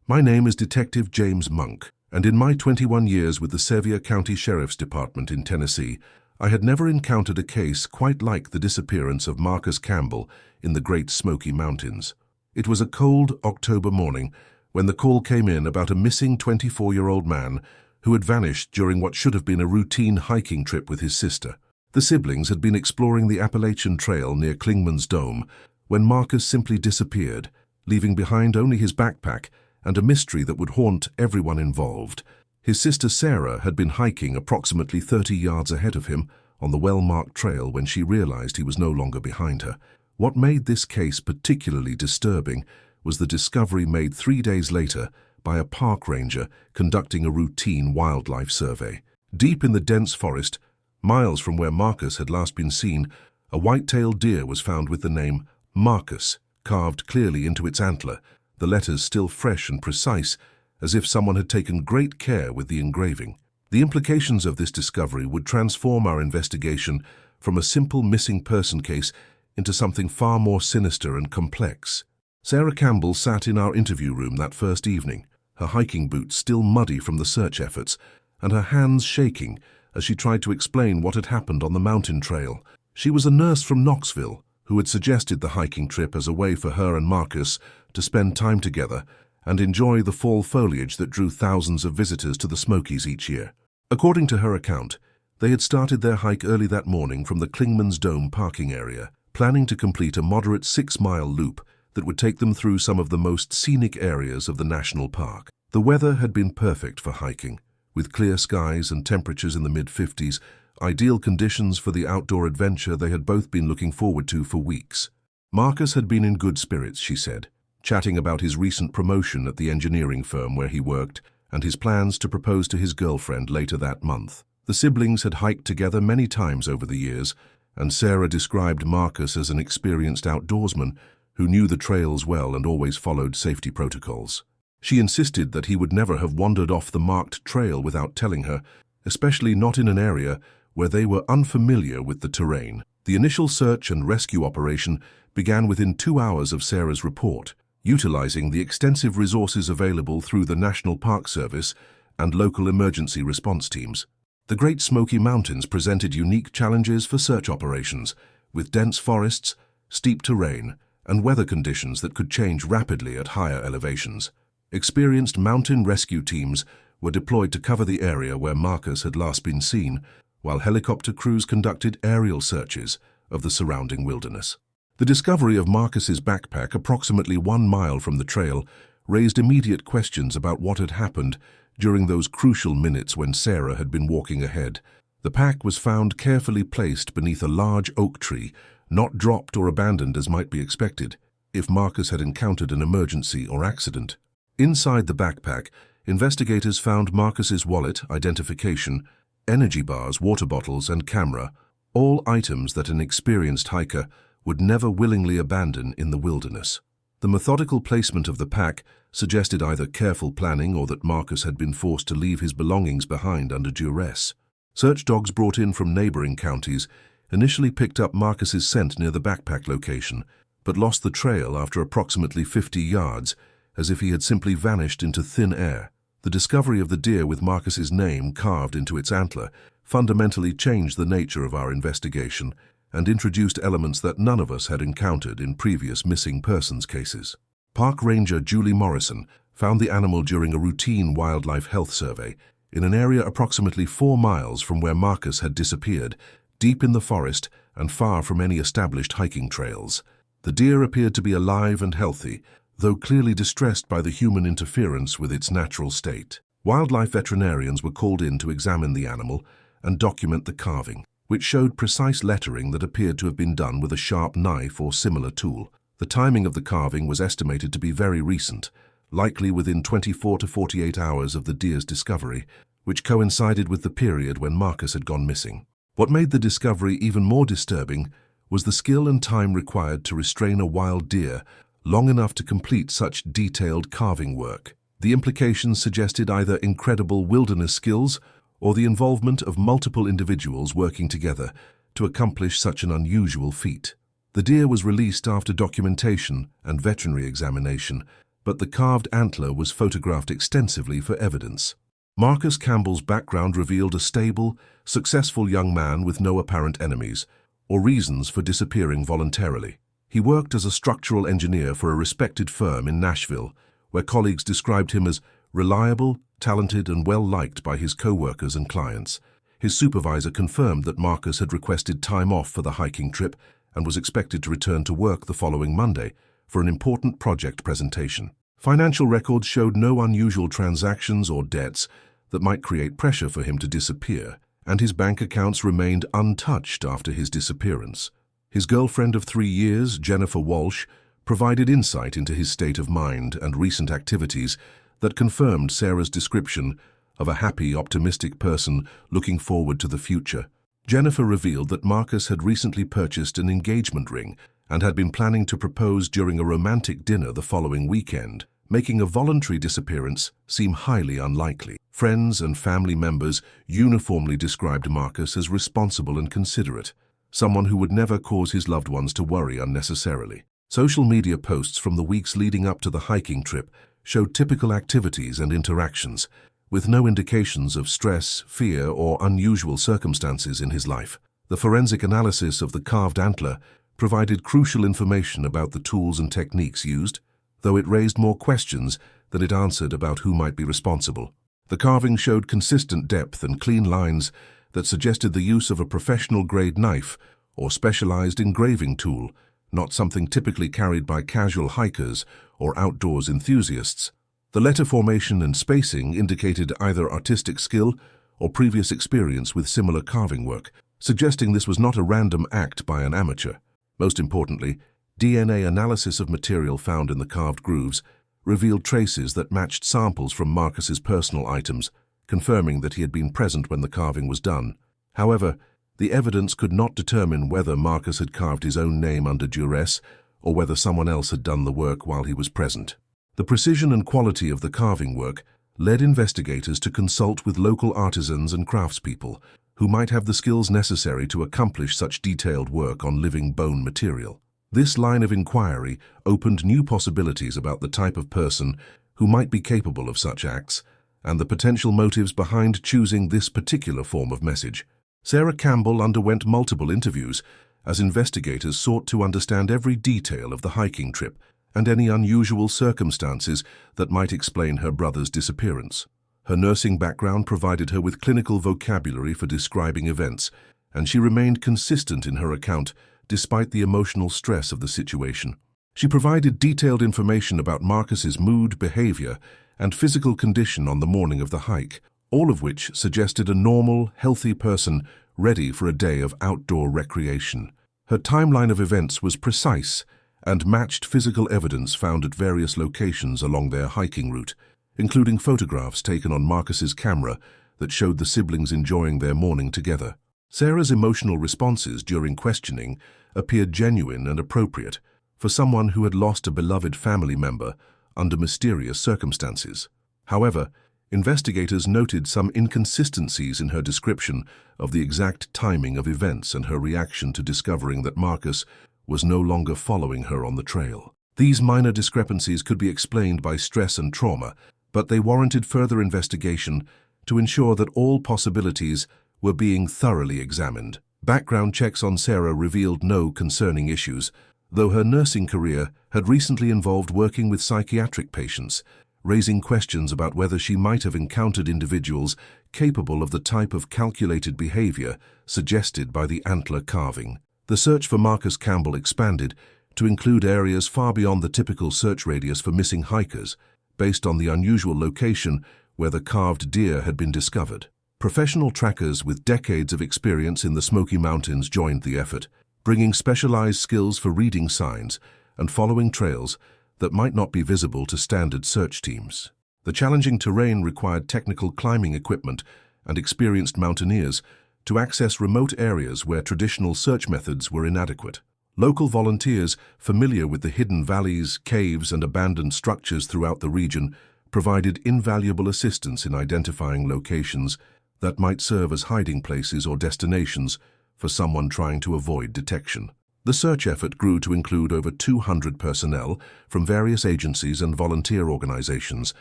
My name is Detective James Monk, and in my 21 years with the Sevier County Sheriff's Department in Tennessee, I had never encountered a case quite like the disappearance of Marcus Campbell in the Great Smoky Mountains. It was a cold October morning when the call came in about a missing 24-year-old man who had vanished during what should have been a routine hiking trip with his sister. The siblings had been exploring the Appalachian Trail near Clingmans Dome when Marcus simply disappeared, leaving behind only his backpack and a mystery that would haunt everyone involved. His sister Sarah had been hiking approximately 30 yards ahead of him on the well-marked trail when she realized he was no longer behind her. What made this case particularly disturbing was the discovery made 3 days later by a park ranger conducting a routine wildlife survey. Deep in the dense forest, miles from where Marcus had last been seen, a white-tailed deer was found with the name Marcus carved clearly into its antler, the letters still fresh and precise, as if someone had taken great care with the engraving. The implications of this discovery would transform our investigation from a simple missing person case into something far more sinister and complex. Sarah Campbell sat in our interview room that first evening, her hiking boots still muddy from the search efforts, and her hands shaking as she tried to explain what had happened on the mountain trail. She was a nurse from Knoxville who had suggested the hiking trip as a way for her and Marcus to spend time together and enjoy the fall foliage that drew thousands of visitors to the Smokies each year. According to her account, they had started their hike early that morning from the Clingmans Dome parking area, planning to complete a moderate 6-mile loop that would take them through some of the most scenic areas of the national park. The weather had been perfect for hiking, with clear skies and temperatures in the mid-50s, ideal conditions for the outdoor adventure they had both been looking forward to for weeks. Marcus had been in good spirits, she said, chatting about his recent promotion at the engineering firm where he worked and his plans to propose to his girlfriend later that month. The siblings had hiked together many times over the years, and Sarah described Marcus as an experienced outdoorsman who knew the trails well and always followed safety protocols. She insisted that he would never have wandered off the marked trail without telling her, especially not in an area where they were unfamiliar with the terrain. The initial search and rescue operation began within 2 hours of Sarah's report, utilizing the extensive resources available through the National Park Service and local emergency response teams. The Great Smoky Mountains presented unique challenges for search operations, with dense forests, steep terrain, and weather conditions that could change rapidly at higher elevations. Experienced mountain rescue teams were deployed to cover the area where Marcus had last been seen, while helicopter crews conducted aerial searches of the surrounding wilderness. The discovery of Marcus's backpack approximately 1 mile from the trail raised immediate questions about what had happened during those crucial minutes when Sarah had been walking ahead. The pack was found carefully placed beneath a large oak tree, not dropped or abandoned as might be expected if Marcus had encountered an emergency or accident. Inside the backpack, investigators found Marcus's wallet, identification, energy bars, water bottles, and camera, all items that an experienced hiker would never willingly abandon in the wilderness. The methodical placement of the pack suggested either careful planning or that Marcus had been forced to leave his belongings behind under duress. Search dogs brought in from neighboring counties initially picked up Marcus's scent near the backpack location, but lost the trail after approximately 50 yards, as if he had simply vanished into thin air. The discovery of the deer with Marcus's name carved into its antler fundamentally changed the nature of our investigation and introduced elements that none of us had encountered in previous missing persons cases. Park Ranger Julie Morrison found the animal during a routine wildlife health survey in an area approximately 4 miles from where Marcus had disappeared, deep in the forest and far from any established hiking trails. The deer appeared to be alive and healthy, though clearly distressed by the human interference with its natural state. Wildlife veterinarians were called in to examine the animal and document the carving, which showed precise lettering that appeared to have been done with a sharp knife or similar tool. The timing of the carving was estimated to be very recent, likely within 24 to 48 hours of the deer's discovery, which coincided with the period when Marcus had gone missing. What made the discovery even more disturbing was the skill and time required to restrain a wild deer long enough to complete such detailed carving work. The implications suggested either incredible wilderness skills or the involvement of multiple individuals working together to accomplish such an unusual feat. The deer was released after documentation and veterinary examination, but the carved antler was photographed extensively for evidence. Marcus Campbell's background revealed a stable, successful young man with no apparent enemies or reasons for disappearing voluntarily. He worked as a structural engineer for a respected firm in Nashville, where colleagues described him as reliable, talented, and well-liked by his co-workers and clients. His supervisor confirmed that Marcus had requested time off for the hiking trip and was expected to return to work the following Monday for an important project presentation. Financial records showed no unusual transactions or debts that might create pressure for him to disappear, and his bank accounts remained untouched after his disappearance. His girlfriend of 3 years, Jennifer Walsh, provided insight into his state of mind and recent activities that confirmed Sarah's description of a happy, optimistic person looking forward to the future. Jennifer revealed that Marcus had recently purchased an engagement ring and had been planning to propose during a romantic dinner the following weekend, making a voluntary disappearance seem highly unlikely. Friends and family members uniformly described Marcus as responsible and considerate, someone who would never cause his loved ones to worry unnecessarily. Social media posts from the weeks leading up to the hiking trip showed typical activities and interactions, with no indications of stress, fear, or unusual circumstances in his life. The forensic analysis of the carved antler provided crucial information about the tools and techniques used, though it raised more questions than it answered about who might be responsible. The carving showed consistent depth and clean lines that suggested the use of a professional-grade knife or specialized engraving tool, not something typically carried by casual hikers or outdoors enthusiasts. The letter formation and spacing indicated either artistic skill or previous experience with similar carving work, suggesting this was not a random act by an amateur. Most importantly, DNA analysis of material found in the carved grooves revealed traces that matched samples from Marcus's personal items, confirming that he had been present when the carving was done. However, the evidence could not determine whether Marcus had carved his own name under duress or whether someone else had done the work while he was present. The precision and quality of the carving work led investigators to consult with local artisans and craftspeople who might have the skills necessary to accomplish such detailed work on living bone material. This line of inquiry opened new possibilities about the type of person who might be capable of such acts and the potential motives behind choosing this particular form of message. Sarah Campbell underwent multiple interviews as investigators sought to understand every detail of the hiking trip and any unusual circumstances that might explain her brother's disappearance. Her nursing background provided her with clinical vocabulary for describing events, and she remained consistent in her account despite the emotional stress of the situation. She provided detailed information about Marcus's mood, behavior, and physical condition on the morning of the hike, all of which suggested a normal, healthy person ready for a day of outdoor recreation. Her timeline of events was precise and matched physical evidence found at various locations along their hiking route, including photographs taken on Marcus's camera that showed the siblings enjoying their morning together. Sarah's emotional responses during questioning appeared genuine and appropriate for someone who had lost a beloved family member under mysterious circumstances. However, investigators noted some inconsistencies in her description of the exact timing of events and her reaction to discovering that Marcus was no longer following her on the trail. These minor discrepancies could be explained by stress and trauma, but they warranted further investigation to ensure that all possibilities were being thoroughly examined. Background checks on Sarah revealed no concerning issues, though her nursing career had recently involved working with psychiatric patients, raising questions about whether she might have encountered individuals capable of the type of calculated behavior suggested by the antler carving. The search for Marcus Campbell expanded to include areas far beyond the typical search radius for missing hikers, based on the unusual location where the carved deer had been discovered. Professional trackers with decades of experience in the Smoky Mountains joined the effort, bringing specialized skills for reading signs and following trails that might not be visible to standard search teams. The challenging terrain required technical climbing equipment and experienced mountaineers to access remote areas where traditional search methods were inadequate. Local volunteers familiar with the hidden valleys, caves, and abandoned structures throughout the region provided invaluable assistance in identifying locations that might serve as hiding places or destinations for someone trying to avoid detection. The search effort grew to include over 200 personnel from various agencies and volunteer organizations,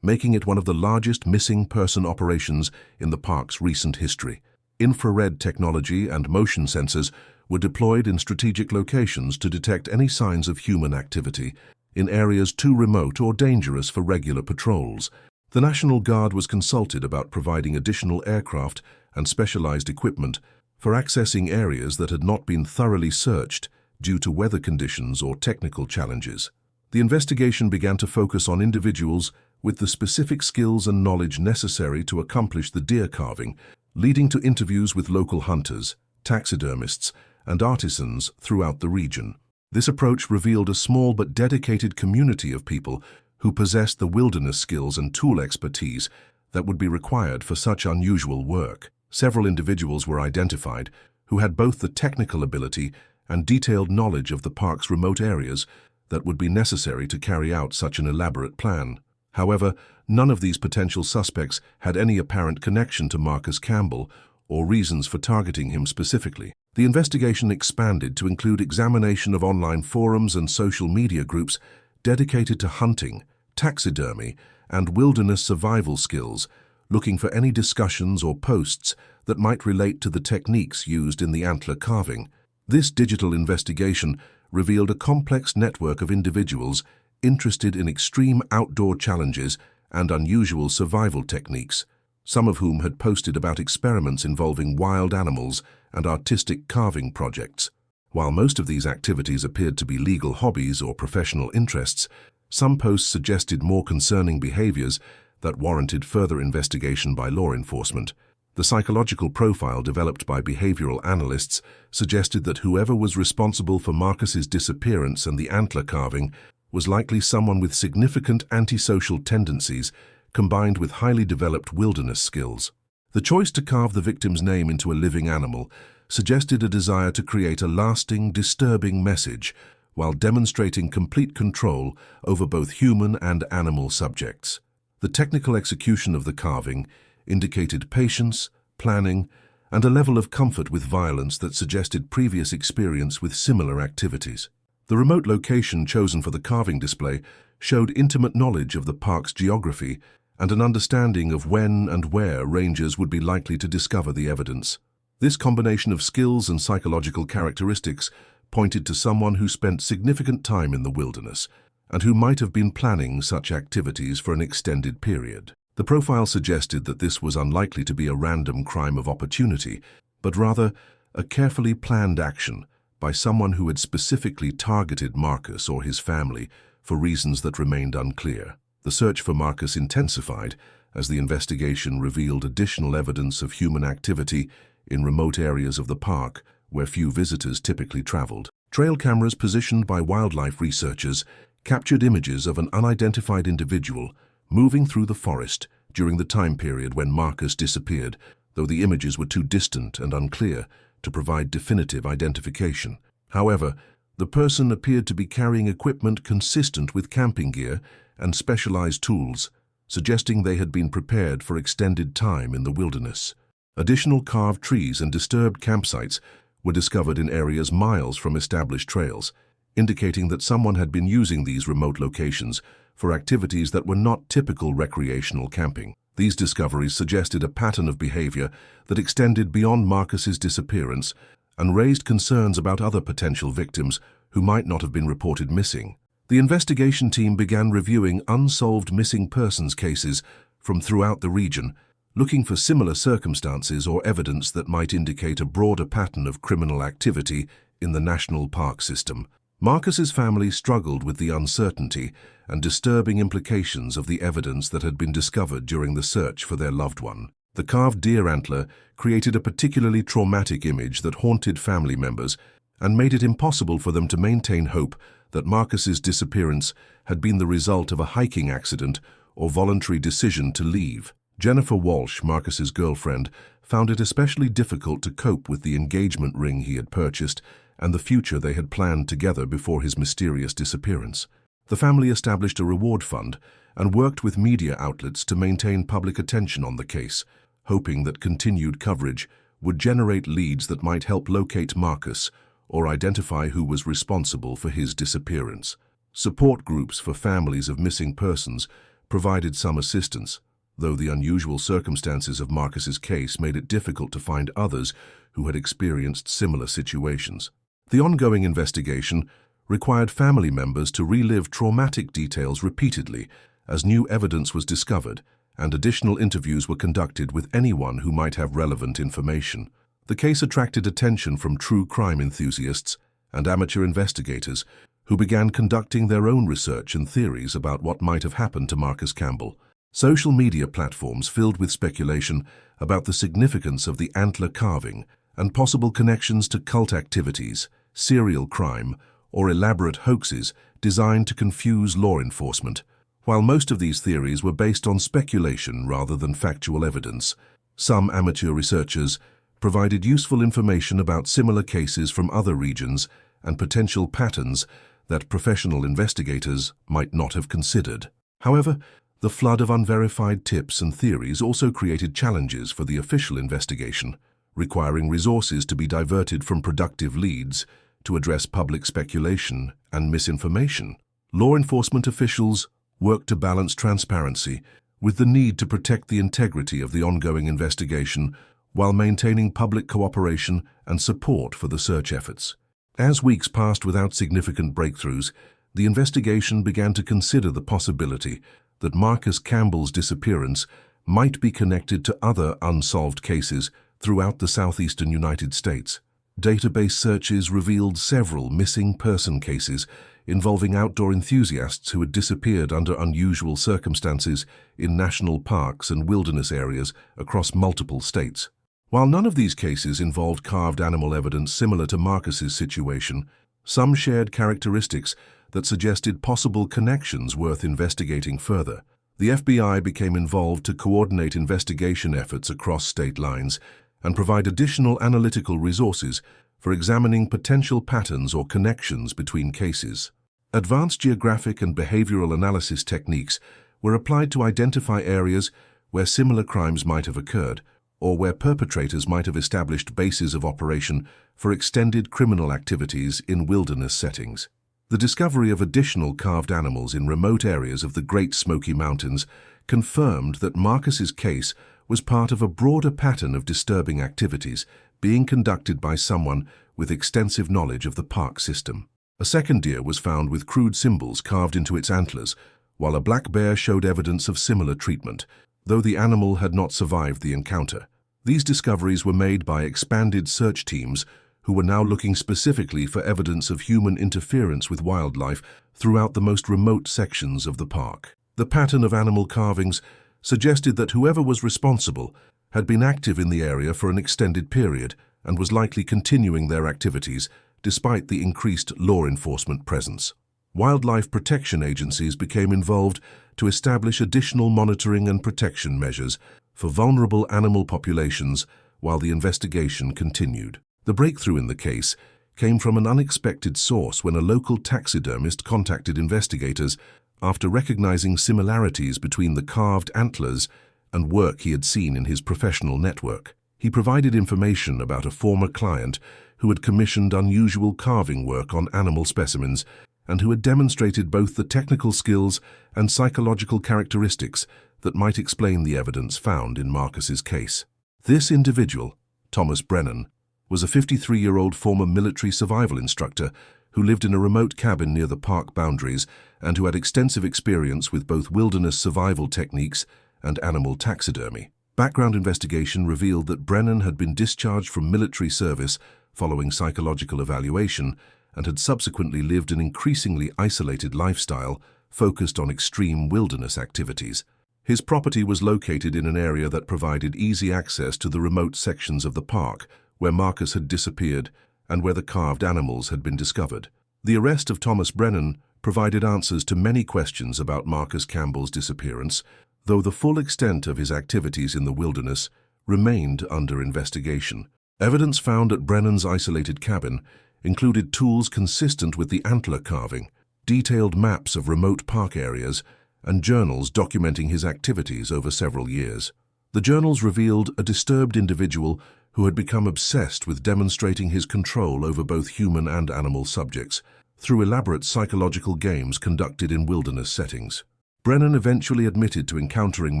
making it one of the largest missing person operations in the park's recent history. Infrared technology and motion sensors were deployed in strategic locations to detect any signs of human activity in areas too remote or dangerous for regular patrols. The National Guard was consulted about providing additional aircraft and specialized equipment for accessing areas that had not been thoroughly searched due to weather conditions or technical challenges. The investigation began to focus on individuals with the specific skills and knowledge necessary to accomplish the deer carving, leading to interviews with local hunters, taxidermists, and artisans throughout the region. This approach revealed a small but dedicated community of people who possessed the wilderness skills and tool expertise that would be required for such unusual work. Several individuals were identified who had both the technical ability and detailed knowledge of the park's remote areas that would be necessary to carry out such an elaborate plan. However, none of these potential suspects had any apparent connection to Marcus Campbell or reasons for targeting him specifically. The investigation expanded to include examination of online forums and social media groups dedicated to hunting, taxidermy, and wilderness survival skills, looking for any discussions or posts that might relate to the techniques used in the antler carving. This digital investigation revealed a complex network of individuals interested in extreme outdoor challenges and unusual survival techniques, some of whom had posted about experiments involving wild animals and artistic carving projects. While most of these activities appeared to be legal hobbies or professional interests, some posts suggested more concerning behaviors that warranted further investigation by law enforcement. The psychological profile developed by behavioral analysts suggested that whoever was responsible for Marcus's disappearance and the antler carving was likely someone with significant antisocial tendencies combined with highly developed wilderness skills. The choice to carve the victim's name into a living animal suggested a desire to create a lasting, disturbing message while demonstrating complete control over both human and animal subjects. The technical execution of the carving indicated patience, planning, and a level of comfort with violence that suggested previous experience with similar activities. The remote location chosen for the carving display showed intimate knowledge of the park's geography and an understanding of when and where rangers would be likely to discover the evidence. This combination of skills and psychological characteristics pointed to someone who spent significant time in the wilderness and who might have been planning such activities for an extended period. The profile suggested that this was unlikely to be a random crime of opportunity, but rather a carefully planned action by someone who had specifically targeted Marcus or his family for reasons that remained unclear. The search for Marcus intensified as the investigation revealed additional evidence of human activity in remote areas of the park where few visitors typically traveled. Trail cameras positioned by wildlife researchers captured images of an unidentified individual moving through the forest during the time period when Marcus disappeared, though the images were too distant and unclear to provide definitive identification. However, the person appeared to be carrying equipment consistent with camping gear and specialized tools, suggesting they had been prepared for extended time in the wilderness. Additional carved trees and disturbed campsites were discovered in areas miles from established trails, indicating that someone had been using these remote locations for activities that were not typical recreational camping. These discoveries suggested a pattern of behavior that extended beyond Marcus's disappearance and raised concerns about other potential victims who might not have been reported missing. The investigation team began reviewing unsolved missing persons cases from throughout the region, looking for similar circumstances or evidence that might indicate a broader pattern of criminal activity in the national park system. Marcus's family struggled with the uncertainty and disturbing implications of the evidence that had been discovered during the search for their loved one. The carved deer antler created a particularly traumatic image that haunted family members and made it impossible for them to maintain hope that Marcus's disappearance had been the result of a hiking accident or voluntary decision to leave. Jennifer Walsh, Marcus's girlfriend, found it especially difficult to cope with the engagement ring he had purchased and the future they had planned together before his mysterious disappearance. The family established a reward fund and worked with media outlets to maintain public attention on the case, hoping that continued coverage would generate leads that might help locate Marcus or identify who was responsible for his disappearance. Support groups for families of missing persons provided some assistance, though the unusual circumstances of Marcus's case made it difficult to find others who had experienced similar situations. The ongoing investigation required family members to relive traumatic details repeatedly as new evidence was discovered, and additional interviews were conducted with anyone who might have relevant information. The case attracted attention from true crime enthusiasts and amateur investigators who began conducting their own research and theories about what might have happened to Marcus Campbell. Social media platforms filled with speculation about the significance of the antler carving and possible connections to cult activities, serial crime, or elaborate hoaxes designed to confuse law enforcement. While most of these theories were based on speculation rather than factual evidence, some amateur researchers provided useful information about similar cases from other regions and potential patterns that professional investigators might not have considered. However, the flood of unverified tips and theories also created challenges for the official investigation, requiring resources to be diverted from productive leads to address public speculation and misinformation. Law enforcement officials worked to balance transparency with the need to protect the integrity of the ongoing investigation while maintaining public cooperation and support for the search efforts. As weeks passed without significant breakthroughs, the investigation began to consider the possibility that Marcus Campbell's disappearance might be connected to other unsolved cases throughout the southeastern United States. Database searches revealed several missing person cases involving outdoor enthusiasts who had disappeared under unusual circumstances in national parks and wilderness areas across multiple states. While none of these cases involved carved animal evidence similar to Marcus's situation, some shared characteristics that suggested possible connections worth investigating further. The FBI became involved to coordinate investigation efforts across state lines and provide additional analytical resources for examining potential patterns or connections between cases. Advanced geographic and behavioral analysis techniques were applied to identify areas where similar crimes might have occurred, or where perpetrators might have established bases of operation for extended criminal activities in wilderness settings. The discovery of additional carved animals in remote areas of the Great Smoky Mountains confirmed that Marcus's case was part of a broader pattern of disturbing activities being conducted by someone with extensive knowledge of the park system. A second deer was found with crude symbols carved into its antlers, while a black bear showed evidence of similar treatment, though the animal had not survived the encounter. These discoveries were made by expanded search teams who were now looking specifically for evidence of human interference with wildlife throughout the most remote sections of the park. The pattern of animal carvings suggested that whoever was responsible had been active in the area for an extended period and was likely continuing their activities despite the increased law enforcement presence. Wildlife protection agencies became involved to establish additional monitoring and protection measures for vulnerable animal populations while the investigation continued. The breakthrough in the case came from an unexpected source when a local taxidermist contacted investigators after recognizing similarities between the carved antlers and work he had seen in his professional network. He provided information about a former client who had commissioned unusual carving work on animal specimens and who had demonstrated both the technical skills and psychological characteristics that might explain the evidence found in Marcus's case. This individual, Thomas Brennan, was a 53-year-old former military survival instructor who lived in a remote cabin near the park boundaries and who had extensive experience with both wilderness survival techniques and animal taxidermy. Background investigation revealed that Brennan had been discharged from military service following psychological evaluation and had subsequently lived an increasingly isolated lifestyle focused on extreme wilderness activities. His property was located in an area that provided easy access to the remote sections of the park where Marcus had disappeared and where the carved animals had been discovered. The arrest of Thomas Brennan provided answers to many questions about Marcus Campbell's disappearance, though the full extent of his activities in the wilderness remained under investigation. Evidence found at Brennan's isolated cabin included tools consistent with the antler carving, detailed maps of remote park areas, and journals documenting his activities over several years. The journals revealed a disturbed individual who had become obsessed with demonstrating his control over both human and animal subjects through elaborate psychological games conducted in wilderness settings. Brennan eventually admitted to encountering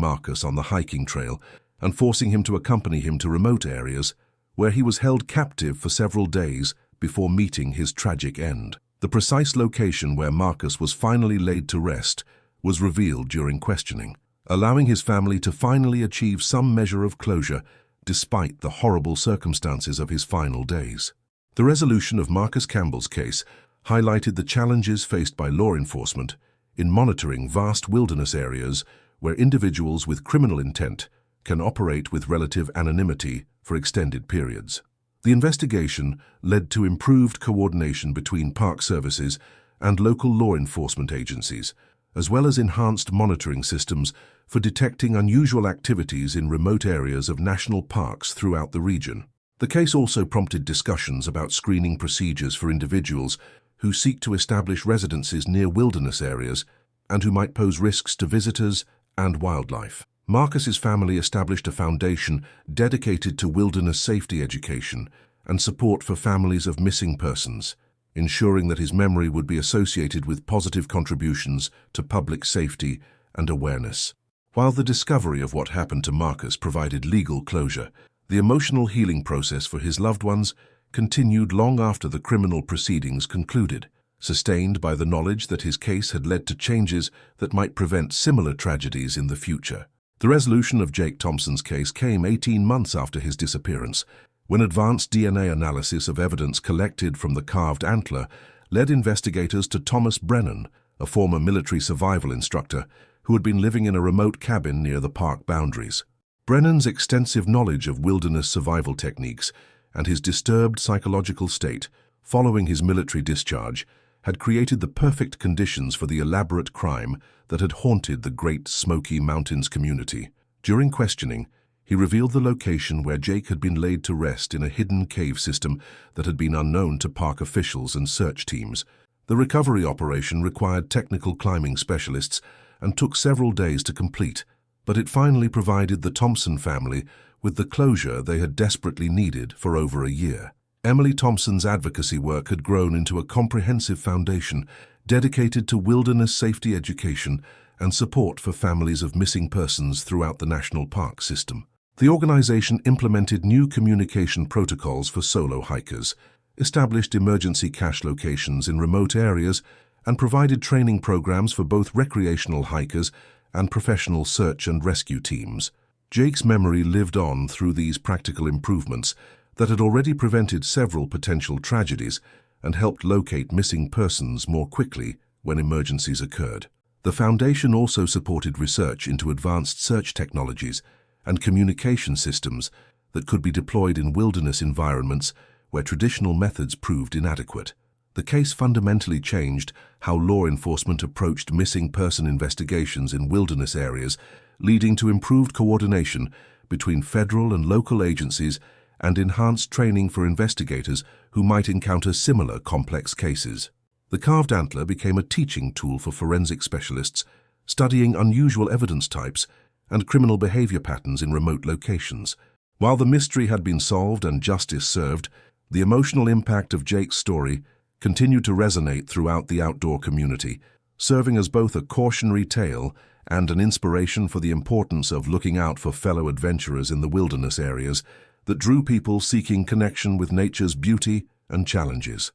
Marcus on the hiking trail and forcing him to accompany him to remote areas where he was held captive for several days before meeting his tragic end. The precise location where Marcus was finally laid to rest was revealed during questioning, allowing his family to finally achieve some measure of closure despite the horrible circumstances of his final days. The resolution of Marcus Campbell's case highlighted the challenges faced by law enforcement in monitoring vast wilderness areas where individuals with criminal intent can operate with relative anonymity for extended periods. The investigation led to improved coordination between park services and local law enforcement agencies, as well as enhanced monitoring systems for detecting unusual activities in remote areas of national parks throughout the region. The case also prompted discussions about screening procedures for individuals who seek to establish residences near wilderness areas and who might pose risks to visitors and wildlife. Marcus's family established a foundation dedicated to wilderness safety education and support for families of missing persons, ensuring that his memory would be associated with positive contributions to public safety and awareness. While the discovery of what happened to Marcus provided legal closure, the emotional healing process for his loved ones continued long after the criminal proceedings concluded, sustained by the knowledge that his case had led to changes that might prevent similar tragedies in the future. The resolution of Jake Thompson's case came 18 months after his disappearance, when advanced DNA analysis of evidence collected from the carved antler led investigators to Thomas Brennan, a former military survival instructor who had been living in a remote cabin near the park boundaries. Brennan's extensive knowledge of wilderness survival techniques and his disturbed psychological state following his military discharge had created the perfect conditions for the elaborate crime that had haunted the Great Smoky Mountains community. During questioning, he revealed the location where Jake had been laid to rest in a hidden cave system that had been unknown to park officials and search teams. The recovery operation required technical climbing specialists and took several days to complete, but it finally provided the Thompson family with the closure they had desperately needed for over a year. Emily Thompson's advocacy work had grown into a comprehensive foundation dedicated to wilderness safety education and support for families of missing persons throughout the national park system. The organization implemented new communication protocols for solo hikers, established emergency cache locations in remote areas, and provided training programs for both recreational hikers and professional search and rescue teams. Jake's memory lived on through these practical improvements that had already prevented several potential tragedies and helped locate missing persons more quickly when emergencies occurred. The foundation also supported research into advanced search technologies and communication systems that could be deployed in wilderness environments where traditional methods proved inadequate. The case fundamentally changed how law enforcement approached missing person investigations in wilderness areas, leading to improved coordination between federal and local agencies and enhanced training for investigators who might encounter similar complex cases. The carved antler became a teaching tool for forensic specialists, studying unusual evidence types and criminal behavior patterns in remote locations. While the mystery had been solved and justice served, the emotional impact of Jake's story continued to resonate throughout the outdoor community, serving as both a cautionary tale and an inspiration for the importance of looking out for fellow adventurers in the wilderness areas that drew people seeking connection with nature's beauty and challenges.